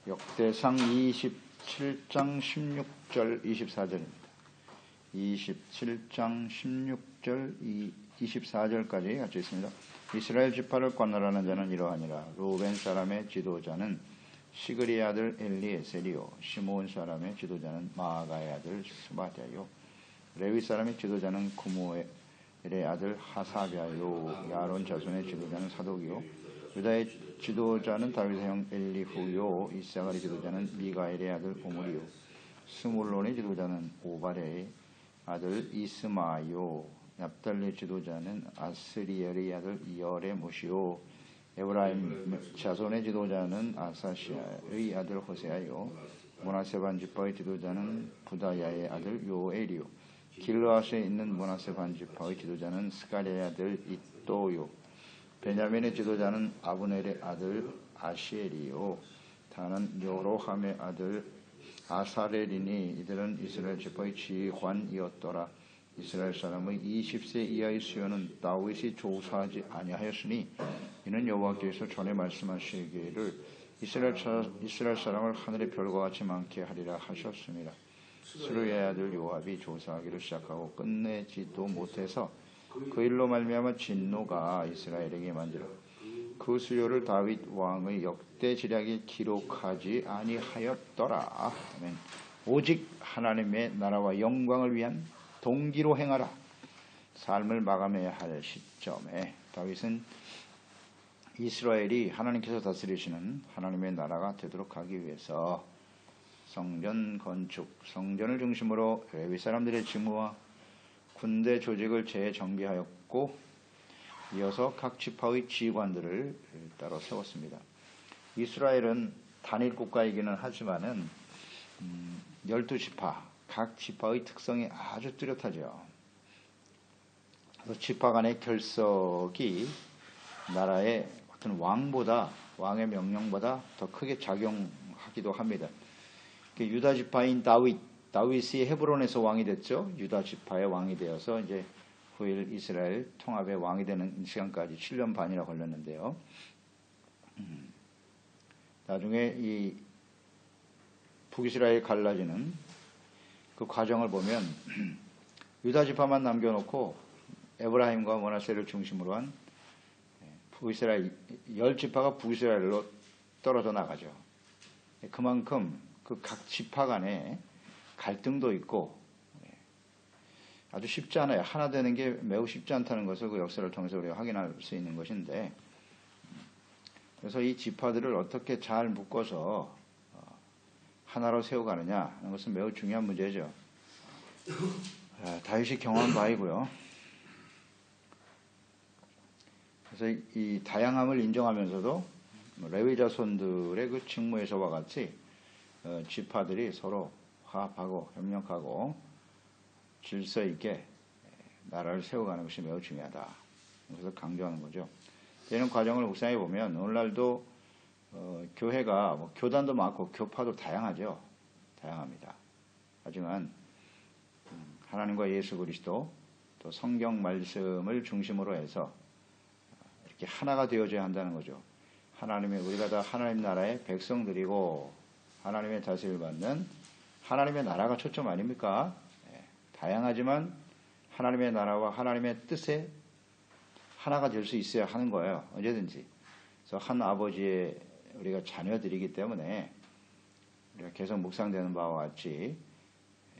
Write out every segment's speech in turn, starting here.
역대상 27장 16절 24절입니다. 27장 16절 24절까지 같이 있습니다. 이스라엘 지파를 관할하는 자는 이러하니라. 루벤 사람의 지도자는 시그리의 아들 엘리에셀이요, 시므온 사람의 지도자는 마아가의 아들 스바랴요, 레위 사람의 지도자는 구무엘의 아들 하사랴요, 야론 자손의 지도자는 사독이요, 유다의 지도자는 다윗의 형 엘리후요, 이사갈의 지도자는 미가엘의 아들 오므리요, 스물론의 지도자는 오바레의 아들 이스마요, 납달리의 지도자는 아스리엘의 아들 여레못이요, 에브라임 자손의 지도자는 아사시아의 아들 호세아요, 므낫세 반지파의 지도자는 부다야의 아들 요엘이요, 길르앗에 있는 므낫세 반지파의 지도자는 스가랴의 아들 이또요, 베냐민의 지도자는 아브넬의 아들 아시엘이요, 다는 요로함의 아들 아사렐이니 이들은 이스라엘 지파의 지휘관이었더라. 이스라엘 사람의 20세 이하의 수요는 다윗이 조사하지 아니하였으니 이는 여호와께서 전에 말씀하시기를 이스라엘 사람을 하늘의 별과 같이 많게 하리라 하셨습니다. 스루야의 아들 요압이 조사하기를 시작하고 끝내지도 못해서 그 일로 말미암아 진노가 이스라엘에게 만지라. 그 수요를 다윗 왕의 역대 지략에 기록하지 아니하였더라. 아멘. 오직 하나님의 나라와 영광을 위한 동기로 행하라. 삶을 마감해야 할 시점에 다윗은 이스라엘이 하나님께서 다스리시는 하나님의 나라가 되도록 하기 위해서 성전 건축, 성전을 중심으로 레위 사람들의 직무와 군대 조직을 재정비하였고, 이어서 각 지파의 지휘관들을 따로 세웠습니다. 이스라엘은 단일 국가이기는 하지만은 12지파, 각 지파의 특성이 아주 뚜렷하죠. 그래서 지파 간의 결석이 나라의 어떤 왕의 명령보다 더 크게 작용하기도 합니다. 유다 지파인 다윗이 헤브론에서 왕이 됐죠. 유다 지파의 왕이 되어서 이제 후일 이스라엘 통합의 왕이 되는 시간까지 7년 반이나 걸렸는데요. 나중에 이 북이스라엘이 갈라지는 그 과정을 보면 유다 지파만 남겨놓고 에브라임과 므낫세를 중심으로 한 북이스라엘 10지파가 북이스라엘로 떨어져 나가죠. 그만큼 그 각 지파 간에 갈등도 있고 아주 쉽지 않아요. 하나 되는 게 매우 쉽지 않다는 것을 그 역사를 통해서 우리가 확인할 수 있는 것인데, 그래서 이 지파들을 어떻게 잘 묶어서 하나로 세워가느냐 하는 것은 매우 중요한 문제죠. 다윗이 경험한 바이고요. 그래서 이 다양함을 인정하면서도 레위 자손들의 그 직무에서와 같이 지파들이 서로 화합하고 협력하고 질서 있게 나라를 세워가는 것이 매우 중요하다. 그래서 강조하는 거죠. 이런 과정을 묵상해 보면 오늘날도 교회가 교단도 많고 교파도 다양하죠. 다양합니다. 하지만 하나님과 예수 그리스도 또 성경 말씀을 중심으로 해서 이렇게 하나가 되어져야 한다는 거죠. 우리가 다 하나님 나라의 백성들이고 하나님의 다스림을 받는 하나님의 나라가 초점 아닙니까? 다양하지만 하나님의 나라와 하나님의 뜻에 하나가 될 수 있어야 하는 거예요. 언제든지. 그래서 한 아버지의 우리가 자녀들이기 때문에 우리가 계속 묵상되는 바와 같이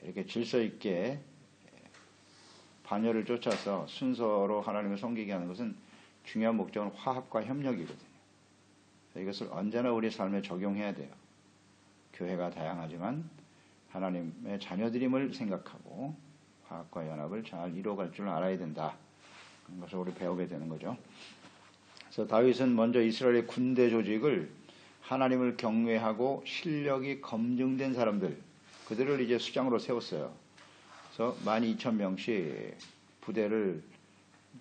이렇게 질서 있게 반열을 쫓아서 순서로 하나님을 섬기게 하는 것은 중요한 목적은 화합과 협력이거든요. 이것을 언제나 우리 삶에 적용해야 돼요. 교회가 다양하지만 하나님의 자녀들임을 생각하고 화합과 연합을 잘 이루어갈 줄 알아야 된다. 그런 것을 우리 배우게 되는 거죠. 그래서 다윗은 먼저 이스라엘의 군대 조직을 하나님을 경외하고 실력이 검증된 사람들, 그들을 이제 수장으로 세웠어요. 그래서 12,000명씩 부대를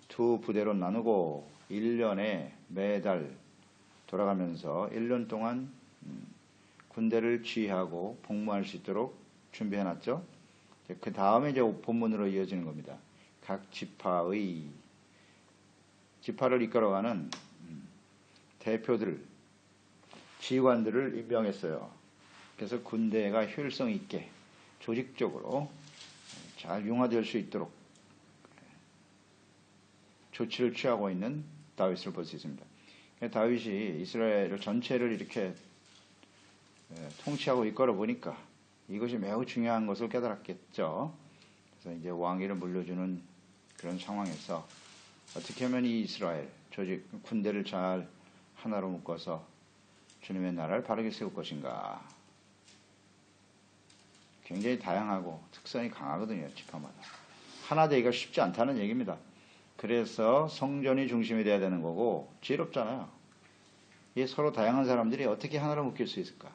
두 부대로 나누고 1년에 매달 돌아가면서 1년 동안 군대를 지휘하고 복무할 수 있도록 준비해놨죠. 그 다음에 이제 본문으로 이어지는 겁니다. 각 지파의 지파를 이끌어가는 대표들, 지휘관들을 임명했어요. 그래서 군대가 효율성 있게 조직적으로 잘 융화될 수 있도록 조치를 취하고 있는 다윗을 볼 수 있습니다. 다윗이 이스라엘 전체를 이렇게 통치하고 이끌어 보니까 이것이 매우 중요한 것을 깨달았겠죠. 그래서 이제 왕위를 물려주는 그런 상황에서 어떻게 하면 이 이스라엘 조직 군대를 잘 하나로 묶어서 주님의 나라를 바르게 세울 것인가. 굉장히 다양하고 특성이 강하거든요. 지파마다. 하나 되기가 쉽지 않다는 얘기입니다. 그래서 성전이 중심이 돼야 되는 거고 지혜롭잖아요. 이 서로 다양한 사람들이 어떻게 하나로 묶일 수 있을까?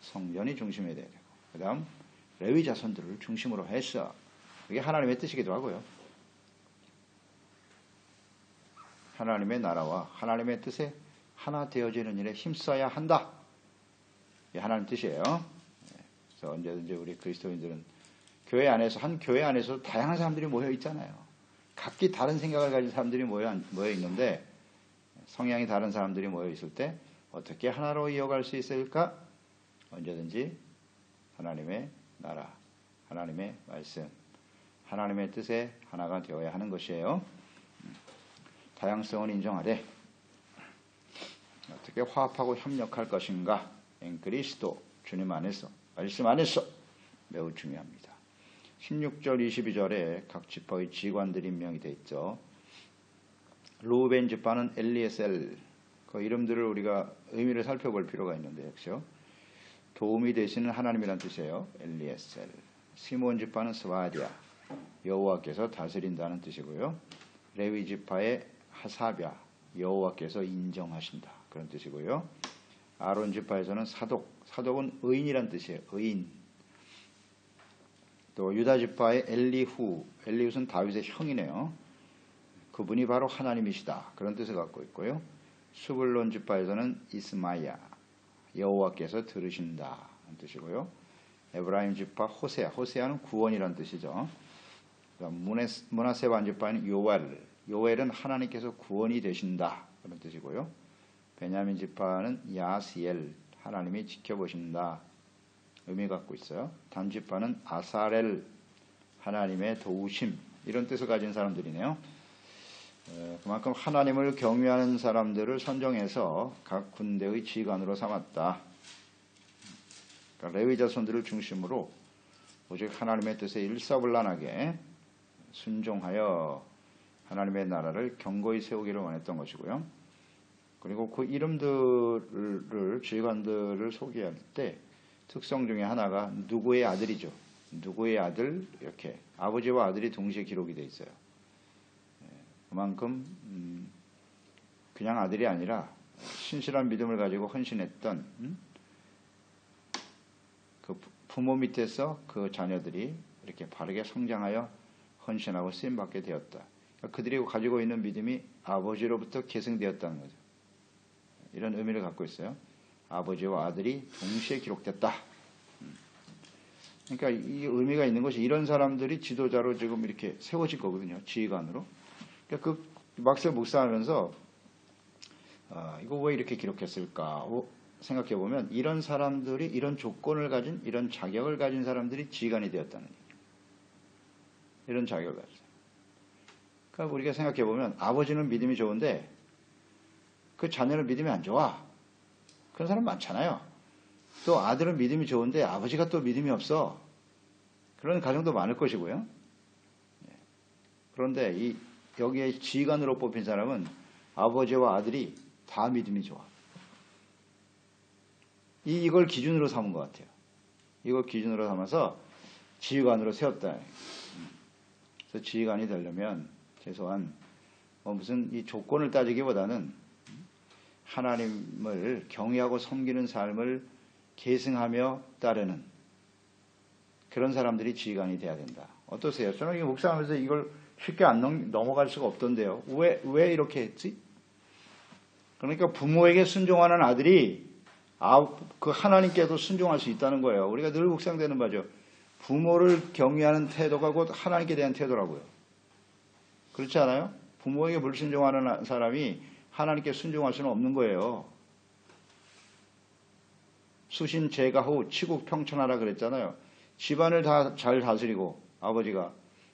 성전이 중심이 돼야 되고 그 다음 레위 자손들을 중심으로 해서 이게 하나님의 뜻이기도 하고요. 하나님의 나라와 하나님의 뜻에 하나 되어지는 일에 힘써야 한다. 이게 하나님 뜻이에요. 그래서 언제든지 우리 그리스도인들은 교회 안에서 한 교회 안에서 다양한 사람들이 모여 있잖아요. 각기 다른 생각을 가진 사람들이 모여 있는데 성향이 다른 사람들이 모여 있을 때 어떻게 하나로 이어갈 수 있을까? 언제든지 하나님의 나라, 하나님의 말씀, 하나님의 뜻에 하나가 되어야 하는 것이에요. 다양성을 인정하되 어떻게 화합하고 협력할 것인가? 그리스도 주님 안에서, 말씀 안에서 매우 중요합니다. 16절, 22절에 각 지파의 지휘관들이 임명이 되어 있죠. 루벤 지파는 엘리에셀, 그 이름들을 우리가 의미를 살펴볼 필요가 있는데 역시요. 도움이 되시는 하나님이란 뜻이에요. 엘리에셀. 시몬 지파는 스와디아, 여호와께서 다스린다는 뜻이고요. 레위 지파의 하사랴, 여호와께서 인정하신다 그런 뜻이고요. 아론 지파에서는 사독, 사독은 의인이란 뜻이에요. 의인. 또 유다 지파의 엘리후, 엘리후는 다윗의 형이네요. 그분이 바로 하나님이시다 그런 뜻을 갖고 있고요. 수불론 지파에서는 이스마야, 여호와께서 들으신다 그런 뜻이고요. 에브라임 지파 호세아, 호세아는 구원이란 뜻이죠. 므낫세 반지파는 요엘, 요엘은 하나님께서 구원이 되신다 그런 뜻이고요. 베냐민 지파는 야시엘, 하나님이 지켜보신다 의미 갖고 있어요. 단 지파는 아사렐, 하나님의 도우심 이런 뜻을 가진 사람들이네요. 그만큼 하나님을 경외하는 사람들을 선정해서 각 군대의 지휘관으로 삼았다. 그러니까 레위 자손들을 중심으로 오직 하나님의 뜻에 일사불란하게 순종하여 하나님의 나라를 견고히 세우기를 원했던 것이고요. 그리고 그 이름들을 지휘관들을 소개할 때 특성 중에 하나가 누구의 아들이죠. 누구의 아들 이렇게 아버지와 아들이 동시에 기록이 되어 있어요. 그만큼 그냥 아들이 아니라 신실한 믿음을 가지고 헌신했던 그 부모 밑에서 그 자녀들이 이렇게 바르게 성장하여 헌신하고 쓰임받게 되었다. 그러니까 그들이 가지고 있는 믿음이 아버지로부터 계승되었다는 거죠. 이런 의미를 갖고 있어요. 아버지와 아들이 동시에 기록됐다. 그러니까 이 의미가 있는 것이 이런 사람들이 지도자로 지금 이렇게 세워질 거거든요. 지휘관으로. 그러니까 그 막상 묵상하면서 이거 왜 이렇게 기록했을까 생각해 보면 이런 사람들이 이런 조건을 가진 이런 자격을 가진 사람들이 지휘관이 되었다는 얘기예요. 이런 자격을 가진. 그러니까 우리가 생각해 보면 아버지는 믿음이 좋은데 그 자녀는 믿음이 안 좋아. 그런 사람 많잖아요. 또 아들은 믿음이 좋은데 아버지가 또 믿음이 없어. 그런 가정도 많을 것이고요. 그런데 여기에 지휘관으로 뽑힌 사람은 아버지와 아들이 다 믿음이 좋아. 이걸 기준으로 삼은 것 같아요. 이걸 기준으로 삼아서 지휘관으로 세웠다. 그래서 지휘관이 되려면 최소한 무슨 이 조건을 따지기보다는 하나님을 경외하고 섬기는 삶을 계승하며 따르는 그런 사람들이 지휘관이 돼야 된다. 어떠세요? 저는 이 묵상하면서 이걸 쉽게 안 넘어갈 수가 없던데요. 왜 이렇게 했지? 그러니까 부모에게 순종하는 아들이 그 하나님께도 순종할 수 있다는 거예요. 우리가 늘 묵상되는 바죠. 부모를 경외하는 태도가 곧 하나님께 대한 태도라고요. 그렇지 않아요? 부모에게 불순종하는 사람이 하나님께 순종할 수는 없는 거예요. 수신 제가 후 치국 평천하라 그랬잖아요. 집안을 다 잘 다스리고 아버지가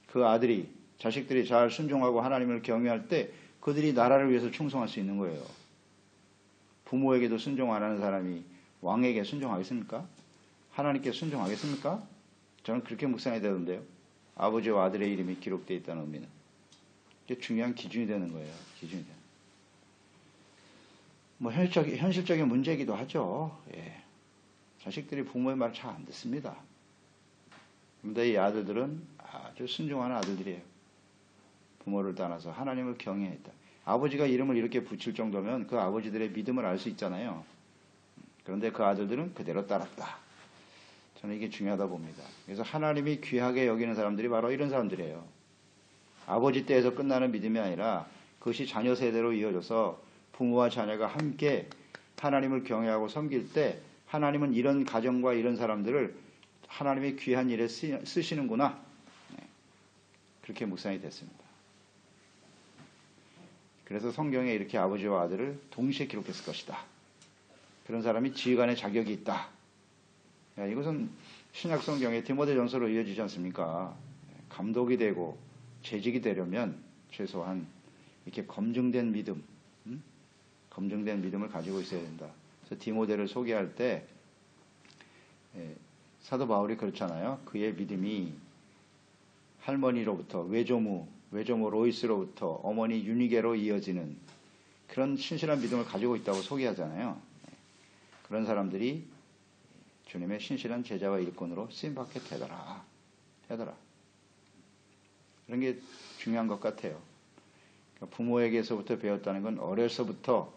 그 아들이 자식들이 잘 순종하고 하나님을 경외할 때 그들이 나라를 위해서 충성할 수 있는 거예요. 부모에게도 순종 안 하는 사람이 왕에게 순종하겠습니까? 하나님께 순종하겠습니까? 저는 그렇게 묵상해야 되던데요. 아버지와 아들의 이름이 기록되어 있다는 의미는. 이게 중요한 기준이 되는 거예요. 기준이 되는. 뭐 현실적인 문제이기도 하죠. 예. 자식들이 부모의 말을 잘 안 듣습니다. 그런데 이 아들들은 아주 순종하는 아들들이에요. 부모를 떠나서 하나님을 경외했다. 아버지가 이름을 이렇게 붙일 정도면 그 아버지들의 믿음을 알 수 있잖아요. 그런데 그 아들들은 그대로 따랐다. 저는 이게 중요하다 봅니다. 그래서 하나님이 귀하게 여기는 사람들이 바로 이런 사람들이에요. 아버지 때에서 끝나는 믿음이 아니라 그것이 자녀 세대로 이어져서 부모와 자녀가 함께 하나님을 경외하고 섬길 때 하나님은 이런 가정과 이런 사람들을 하나님의 귀한 일에 쓰시는구나. 그렇게 묵상이 됐습니다. 그래서 성경에 이렇게 아버지와 아들을 동시에 기록했을 것이다. 그런 사람이 지휘관의 자격이 있다. 이것은 신약 성경의 디모데전서로 이어지지 않습니까? 감독이 되고 재직이 되려면 최소한 이렇게 검증된 믿음, 검증된 믿음을 가지고 있어야 된다. 그래서 디모데를 소개할 때 사도 바울이 그렇잖아요. 그의 믿음이 할머니로부터 외조모 로이스로부터 어머니 유니게로 이어지는 그런 신실한 믿음을 가지고 있다고 소개하잖아요. 그런 사람들이 주님의 신실한 제자와 일꾼으로 쓰임받게 되더라. 그런 게 중요한 것 같아요. 그러니까 부모에게서부터 배웠다는 건 어려서부터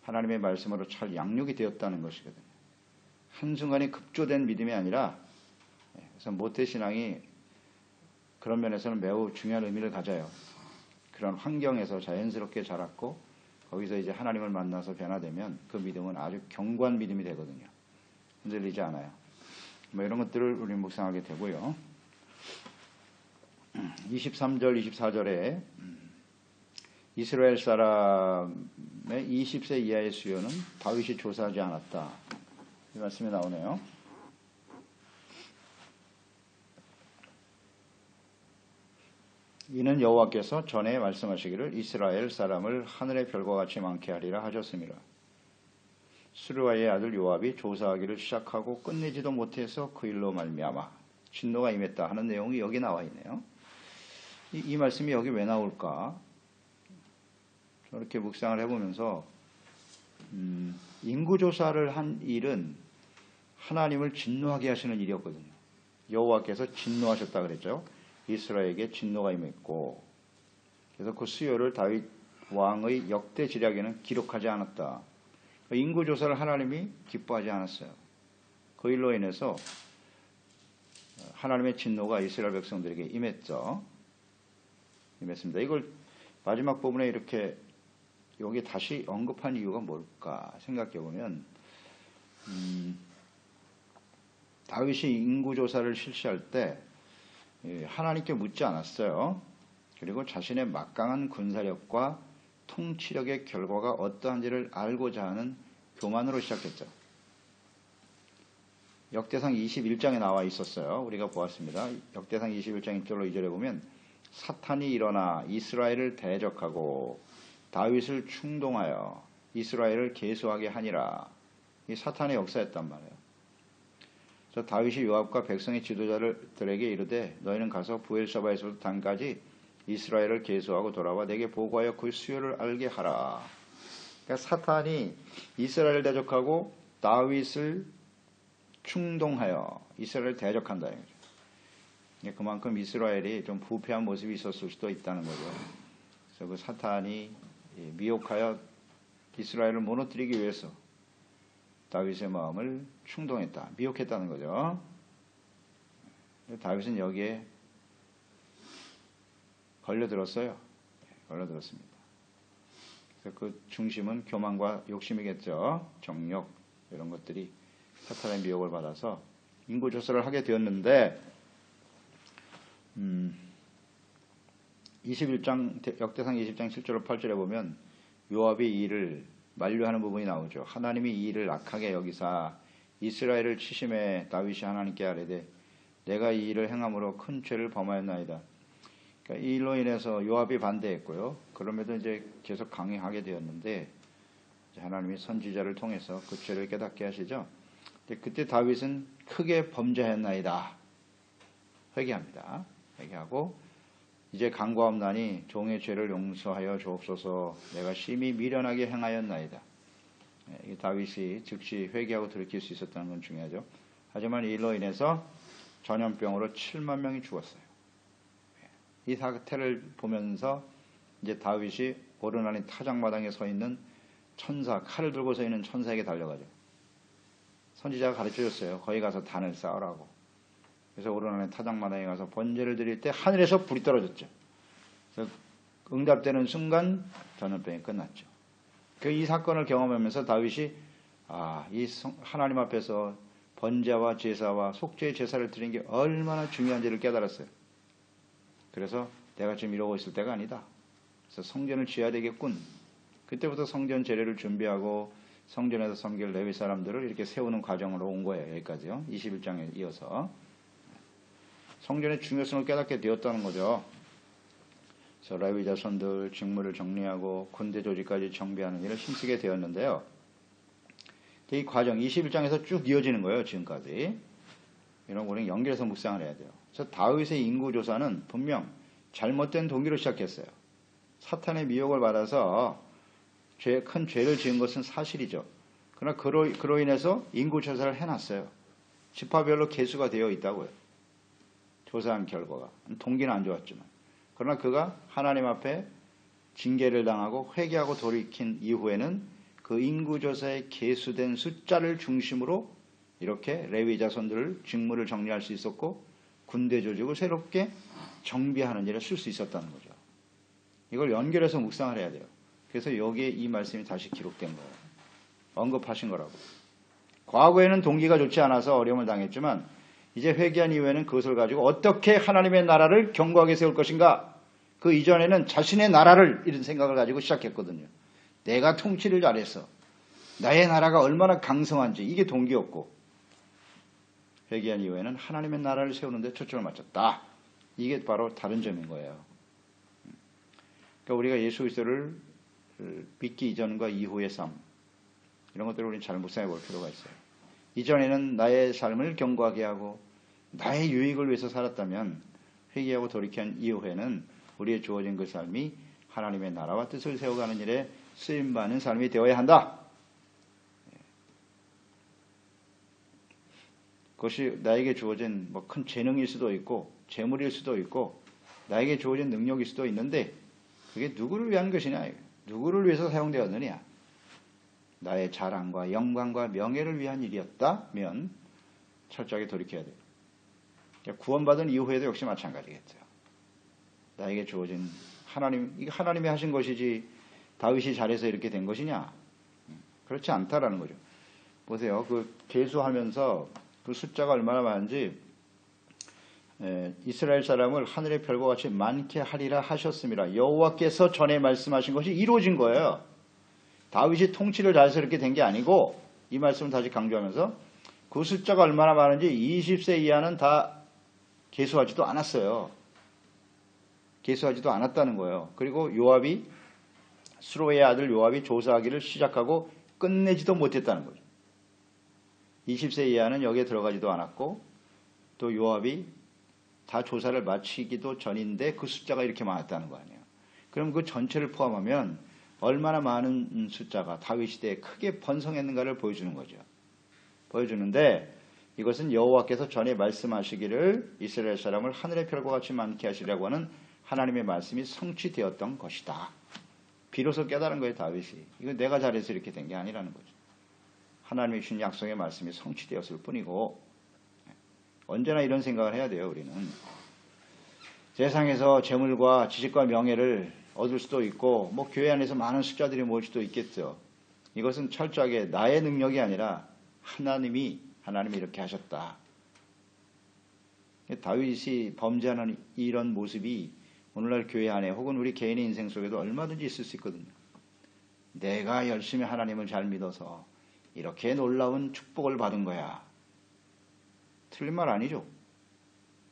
하나님의 말씀으로 잘 양육이 되었다는 것이거든요. 한순간에 급조된 믿음이 아니라, 그래서 모태신앙이 그런 면에서는 매우 중요한 의미를 가져요. 그런 환경에서 자연스럽게 자랐고 거기서 이제 하나님을 만나서 변화되면 그 믿음은 아주 견고한 믿음이 되거든요. 흔들리지 않아요. 뭐 이런 것들을 우리 묵상하게 되고요. 23절, 24절에 이스라엘 사람의 20세 이하의 수요는 다윗이 조사하지 않았다. 이 말씀이 나오네요. 이는 여호와께서 전에 말씀하시기를 이스라엘 사람을 하늘의 별과 같이 많게 하리라 하셨습니다. 수르와의 아들 요압이 조사하기를 시작하고 끝내지도 못해서 그 일로 말미암아 진노가 임했다 하는 내용이 여기 나와 있네요. 이 말씀이 여기 왜 나올까? 저렇게 묵상을 해보면서 인구조사를 한 일은 하나님을 진노하게 하시는 일이었거든요. 여호와께서 진노하셨다 그랬죠. 이스라엘에게 진노가 임했고, 그래서 그 수요를 다윗 왕의 역대 지략에는 기록하지 않았다. 인구조사를 하나님이 기뻐하지 않았어요. 그 일로 인해서 하나님의 진노가 이스라엘 백성들에게 임했죠. 임했습니다. 이걸 마지막 부분에 이렇게 여기 다시 언급한 이유가 뭘까 생각해 보면, 다윗이 인구조사를 실시할 때 하나님께 묻지 않았어요. 그리고 자신의 막강한 군사력과 통치력의 결과가 어떠한지를 알고자 하는 교만으로 시작했죠. 역대상 21장에 나와 있었어요. 우리가 보았습니다. 역대상 21장 1절로 2절에 보면 사탄이 일어나 이스라엘을 대적하고 다윗을 충동하여 이스라엘을 계수하게 하니라. 이 사탄의 역사였단 말이에요. 그래서 다윗이 요압과 백성의 지도자들에게 이르되 너희는 가서 부엘사바에서 단까지 이스라엘을 계수하고 돌아와 내게 보고하여 그 수요를 알게 하라. 그러니까 사탄이 이스라엘을 대적하고 다윗을 충동하여 이스라엘을 대적한다. 그만큼 이스라엘이 좀 부패한 모습이 있었을 수도 있다는 거죠. 그래서 그 사탄이 미혹하여 이스라엘을 무너뜨리기 위해서 다윗의 마음을 충동했다, 미혹했다는 거죠. 다윗은 여기에 걸려들었어요. 걸려들었습니다. 그래서 그 중심은 교만과 욕심이겠죠. 정욕 이런 것들이 사탄의 미혹을 받아서 인구조사를 하게 되었는데 21장 역대상 20장 7절로 8절에 보면 요압이 이 일을 만류하는 부분이 나오죠. 하나님이 이 일을 악하게 여기사 이스라엘을 치심해 다윗이 하나님께 아뢰되 내가 이 일을 행함으로 큰 죄를 범하였나이다. 그러니까 이 일로 인해서 요압이 반대했고요. 그럼에도 이제 계속 강행하게 되었는데 하나님이 선지자를 통해서 그 죄를 깨닫게 하시죠. 그때 다윗은 크게 범죄했나이다. 회개합니다. 회개하고 이제 간구함나니 종의 죄를 용서하여 주옵소서. 내가 심히 미련하게 행하였나이다. 다윗이 즉시 회개하고 돌이킬 수 있었다는 건 중요하죠. 하지만 이 일로 인해서 전염병으로 7만 명이 죽었어요. 이 사태를 보면서 이제 다윗이 오르나니 타작마당에 서 있는 천사, 칼을 들고 서 있는 천사에게 달려가죠. 선지자가 가르쳐줬어요. 거기 가서 단을 쌓으라고. 그래서 오르나니 타작마당에 가서 번제를 드릴 때 하늘에서 불이 떨어졌죠. 그래서 응답되는 순간 전염병이 끝났죠. 이 사건을 경험하면서 다윗이 이 하나님 앞에서 번제와 제사와 속죄의 제사를 드리는 게 얼마나 중요한지를 깨달았어요. 그래서 내가 지금 이러고 있을 때가 아니다. 그래서 성전을 지어야 되겠군. 그때부터 성전 재래를 준비하고 성전에서 섬길 레위 사람들을 이렇게 세우는 과정으로 온 거예요. 여기까지요. 21장에 이어서. 성전의 중요성을 깨닫게 되었다는 거죠. 그래서 레위 자손들 직무를 정리하고 군대 조직까지 정비하는 일을 힘쓰게 되었는데요. 이 과정 21장에서 쭉 이어지는 거예요. 지금까지. 이런 거 우리는 연결해서 묵상을 해야 돼요. 그래서 다윗의 인구조사는 분명 잘못된 동기로 시작했어요. 사탄의 미혹을 받아서 큰 죄를 지은 것은 사실이죠. 그러나 그로 인해서 인구조사를 해놨어요. 지파별로 계수가 되어 있다고요. 조사한 결과가. 동기는 안 좋았지만. 그러나 그가 하나님 앞에 징계를 당하고 회개하고 돌이킨 이후에는 그 인구조사에 계수된 숫자를 중심으로 이렇게 레위 자손들을 직무를 정리할 수 있었고 군대 조직을 새롭게 정비하는 일에 쓸 수 있었다는 거죠. 이걸 연결해서 묵상을 해야 돼요. 그래서 여기에 이 말씀이 다시 기록된 거예요. 언급하신 거라고. 과거에는 동기가 좋지 않아서 어려움을 당했지만 이제 회개한 이후에는 그것을 가지고 어떻게 하나님의 나라를 견고하게 세울 것인가. 그 이전에는 자신의 나라를 이런 생각을 가지고 시작했거든요. 내가 통치를 잘해서 나의 나라가 얼마나 강성한지 이게 동기였고 회개한 이후에는 하나님의 나라를 세우는 데 초점을 맞췄다. 이게 바로 다른 점인 거예요. 그러니까 우리가 예수 그리스도를 믿기 이전과 이후의 삶 이런 것들을 우리는 잘 묵상해 볼 필요가 있어요. 이전에는 나의 삶을 견고하게 하고 나의 유익을 위해서 살았다면 회개하고 돌이킨 이후에는 우리의 주어진 그 삶이 하나님의 나라와 뜻을 세워가는 일에 쓰임받는 삶이 되어야 한다. 그것이 나에게 주어진 큰 재능일 수도 있고 재물일 수도 있고 나에게 주어진 능력일 수도 있는데 그게 누구를 위한 것이냐? 누구를 위해서 사용되었느냐? 나의 자랑과 영광과 명예를 위한 일이었다면 철저하게 돌이켜야 돼요. 구원받은 이후에도 역시 마찬가지겠죠. 나에게 주어진 이게 하나님이 하신 것이지 다윗이 잘해서 이렇게 된 것이냐? 그렇지 않다라는 거죠. 보세요. 계수하면서 그 숫자가 얼마나 많은지 이스라엘 사람을 하늘의 별과 같이 많게 하리라 하셨습니다. 여호와께서 전에 말씀하신 것이 이루어진 거예요. 다윗이 통치를 잘해서 이렇게 된 게 아니고 이 말씀을 다시 강조하면서 그 숫자가 얼마나 많은지 20세 이하는 다 계수하지도 않았어요. 계수하지도 않았다는 거예요. 그리고 수로의 아들 요압이 조사하기를 시작하고 끝내지도 못했다는 거죠. 20세 이하는 여기에 들어가지도 않았고 또 요압이 다 조사를 마치기도 전인데 그 숫자가 이렇게 많았다는 거 아니에요. 그럼 그 전체를 포함하면 얼마나 많은 숫자가 다윗 시대에 크게 번성했는가를 보여주는 거죠. 보여주는데 이것은 여호와께서 전에 말씀하시기를 이스라엘 사람을 하늘의 별과 같이 많게 하시려고 하는 하나님의 말씀이 성취되었던 것이다. 비로소 깨달은 거예요, 다윗이. 이거 내가 잘해서 이렇게 된 게 아니라는 거죠. 하나님이 주신 약속의 말씀이 성취되었을 뿐이고 언제나 이런 생각을 해야 돼요. 우리는 세상에서 재물과 지식과 명예를 얻을 수도 있고 교회 안에서 많은 숫자들이 모일 수도 있겠죠. 이것은 철저하게 나의 능력이 아니라 하나님이 이렇게 하셨다. 다윗이 범죄하는 이런 모습이 오늘날 교회 안에 혹은 우리 개인의 인생 속에도 얼마든지 있을 수 있거든요. 내가 열심히 하나님을 잘 믿어서 이렇게 놀라운 축복을 받은 거야. 틀린 말 아니죠.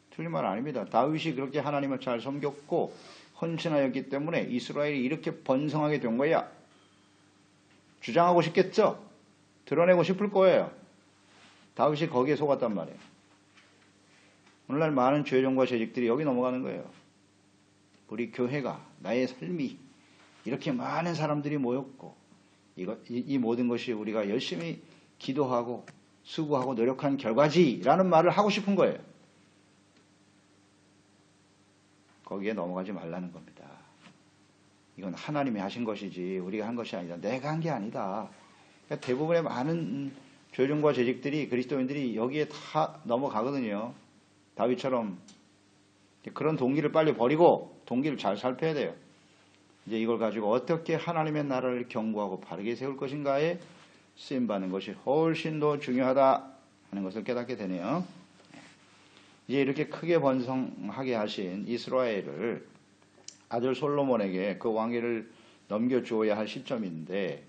틀린 말 아닙니다. 다윗이 그렇게 하나님을 잘 섬겼고 헌신하였기 때문에 이스라엘이 이렇게 번성하게 된 거야. 주장하고 싶겠죠? 드러내고 싶을 거예요. 다윗이 거기에 속았단 말이에요. 오늘날 많은 죄종과 죄직들이 여기 넘어가는 거예요. 우리 교회가, 나의 삶이 이렇게 많은 사람들이 모였고 이 모든 것이 우리가 열심히 기도하고 수고하고 노력한 결과지라는 말을 하고 싶은 거예요. 거기에 넘어가지 말라는 겁니다. 이건 하나님이 하신 것이지 우리가 한 것이 아니다. 내가 한 게 아니다. 그러니까 대부분의 많은 죄종과 죄직들이 그리스도인들이 여기에 다 넘어가거든요. 다윗처럼 그런 동기를 빨리 버리고 동기를 잘 살펴야 돼요. 이제 이걸 가지고 어떻게 하나님의 나라를 견고하고 바르게 세울 것인가에 쓰임받는 것이 훨씬 더 중요하다 하는 것을 깨닫게 되네요. 이제 이렇게 크게 번성하게 하신 이스라엘을 아들 솔로몬에게 그 왕위를 넘겨주어야 할 시점인데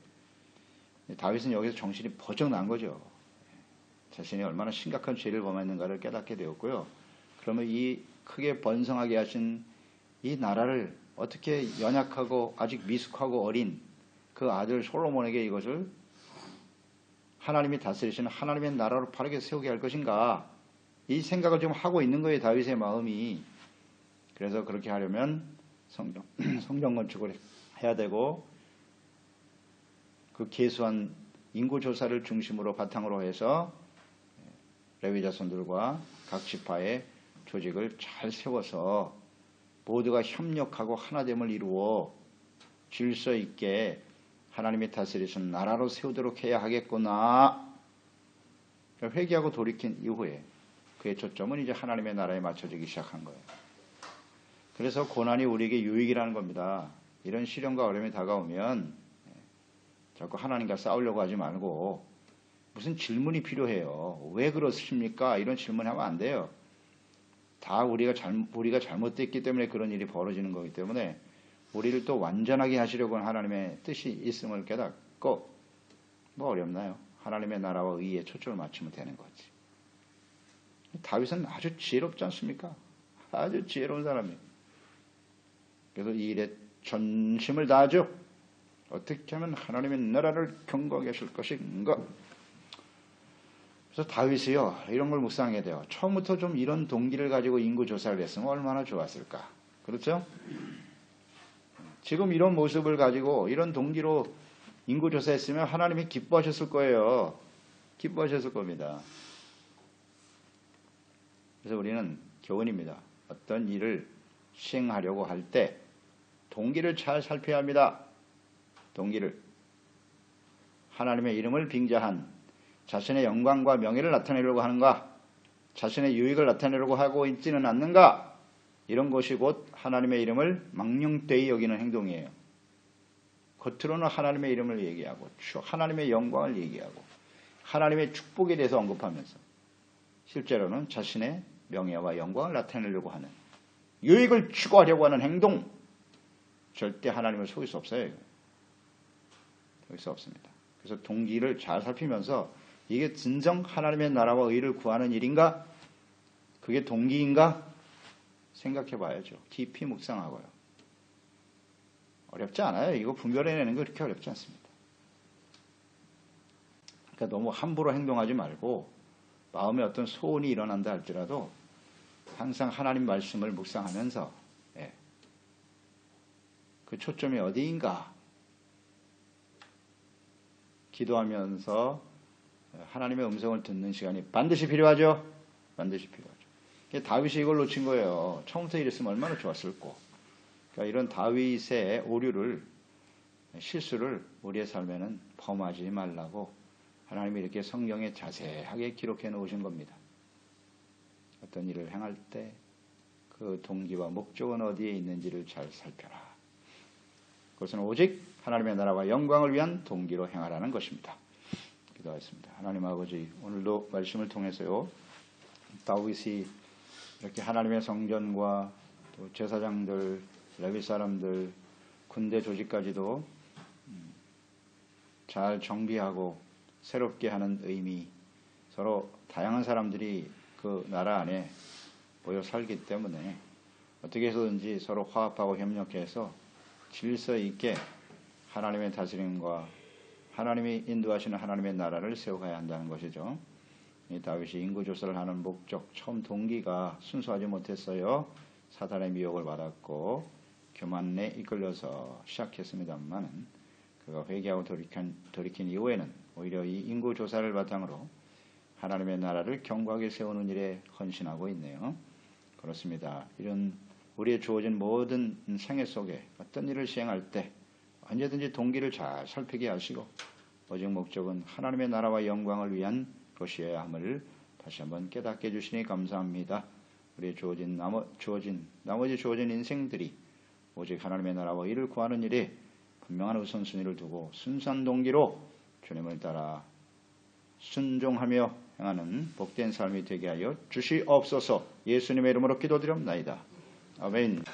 다윗은 여기서 정신이 버쩍 난 거죠. 자신이 얼마나 심각한 죄를 범했는가를 깨닫게 되었고요. 그러면 이 크게 번성하게 하신 이 나라를 어떻게 연약하고 아직 미숙하고 어린 그 아들 솔로몬에게 이것을 하나님이 다스리시는 하나님의 나라로 바르게 세우게 할 것인가, 이 생각을 좀 하고 있는 거예요. 다윗의 마음이. 그래서 그렇게 하려면 성전 건축을 해야 되고 그 계수한 인구 조사를 중심으로 바탕으로 해서 레위 자손들과 각 지파의 조직을 잘 세워서 모두가 협력하고 하나됨을 이루어 질서 있게 하나님이 다스리신 나라로 세우도록 해야 하겠구나. 회개하고 돌이킨 이후에 그의 초점은 이제 하나님의 나라에 맞춰지기 시작한 거예요. 그래서 고난이 우리에게 유익이라는 겁니다. 이런 시련과 어려움이 다가오면 자꾸 하나님과 싸우려고 하지 말고 무슨 질문이 필요해요. 왜 그렇습니까? 이런 질문하면 안 돼요. 다 우리가 잘못됐기 때문에 그런 일이 벌어지는 거기 때문에 우리를 또 완전하게 하시려고 하는 하나님의 뜻이 있음을 깨닫고 뭐 어렵나요? 하나님의 나라와 의에 초점을 맞추면 되는 거지. 다윗은 아주 지혜롭지 않습니까? 아주 지혜로운 사람이에요. 그래서 이 일에 전심을 다하죠. 어떻게 하면 하나님의 나라를 견고하게 하실 것인가? 그래서 다윗이요, 이런 걸 묵상하게 돼요. 처음부터 좀 이런 동기를 가지고 인구 조사를 했으면 얼마나 좋았을까. 그렇죠? 지금 이런 모습을 가지고 이런 동기로 인구 조사했으면 하나님이 기뻐하셨을 거예요. 기뻐하셨을 겁니다. 그래서 우리는 교훈입니다. 어떤 일을 시행하려고 할 때 동기를 잘 살펴야 합니다. 동기를. 하나님의 이름을 빙자한 자신의 영광과 명예를 나타내려고 하는가? 자신의 유익을 나타내려고 하고 있지는 않는가? 이런 것이 곧 하나님의 이름을 망령되이 여기는 행동이에요. 겉으로는 하나님의 이름을 얘기하고 하나님의 영광을 얘기하고 하나님의 축복에 대해서 언급하면서 실제로는 자신의 명예와 영광을 나타내려고 하는, 유익을 추구하려고 하는 행동, 절대 하나님을 속일 수 없어요. 속일 수 없습니다. 그래서 동기를 잘 살피면서 이게 진정 하나님의 나라와 의를 구하는 일인가? 그게 동기인가? 생각해 봐야죠. 깊이 묵상하고요. 어렵지 않아요. 이거 분별해내는 거 그렇게 어렵지 않습니다. 그러니까 너무 함부로 행동하지 말고 마음에 어떤 소원이 일어난다 할지라도 항상 하나님 말씀을 묵상하면서 그 초점이 어디인가 기도하면서 하나님의 음성을 듣는 시간이 반드시 필요하죠. 반드시 필요하죠. 다윗이 이걸 놓친 거예요. 처음부터 이랬으면 얼마나 좋았을꼬. 그러니까 이런 다윗의 오류를, 실수를 우리의 삶에는 범하지 말라고 하나님이 이렇게 성경에 자세하게 기록해 놓으신 겁니다. 어떤 일을 행할 때 그 동기와 목적은 어디에 있는지를 잘 살펴라. 그것은 오직 하나님의 나라와 영광을 위한 동기로 행하라는 것입니다. 기도하겠습니다. 하나님 아버지, 오늘도 말씀을 통해서요, 다윗이 이렇게 하나님의 성전과 또 제사장들, 레위 사람들, 군대 조직까지도 잘 정비하고 새롭게 하는 의미, 서로 다양한 사람들이 그 나라 안에 모여 살기 때문에 어떻게 해서든지 서로 화합하고 협력해서 질서 있게 하나님의 다스림과 하나님이 인도하시는 하나님의 나라를 세워가야 한다는 것이죠. 이 다윗이 인구조사를 하는 목적, 처음 동기가 순수하지 못했어요. 사탄의 미혹을 받았고 교만에 이끌려서 시작했습니다만 그가 회개하고 돌이킨 이후에는 오히려 이 인구조사를 바탕으로 하나님의 나라를 견고하게 세우는 일에 헌신하고 있네요. 그렇습니다. 이런 우리의 주어진 모든 생애 속에 어떤 일을 시행할 때 언제든지 동기를 잘 살피게 하시고 오직 목적은 하나님의 나라와 영광을 위한 것이어야 함을 다시 한번 깨닫게 해주시니 감사합니다. 우리의 나머지 주어진 인생들이 오직 하나님의 나라와 이를 구하는 일에 분명한 우선순위를 두고 순수한 동기로 주님을 따라 순종하며 행하는 복된 삶이 되게 하여 주시옵소서. 예수님의 이름으로 기도드립나이다. 아멘.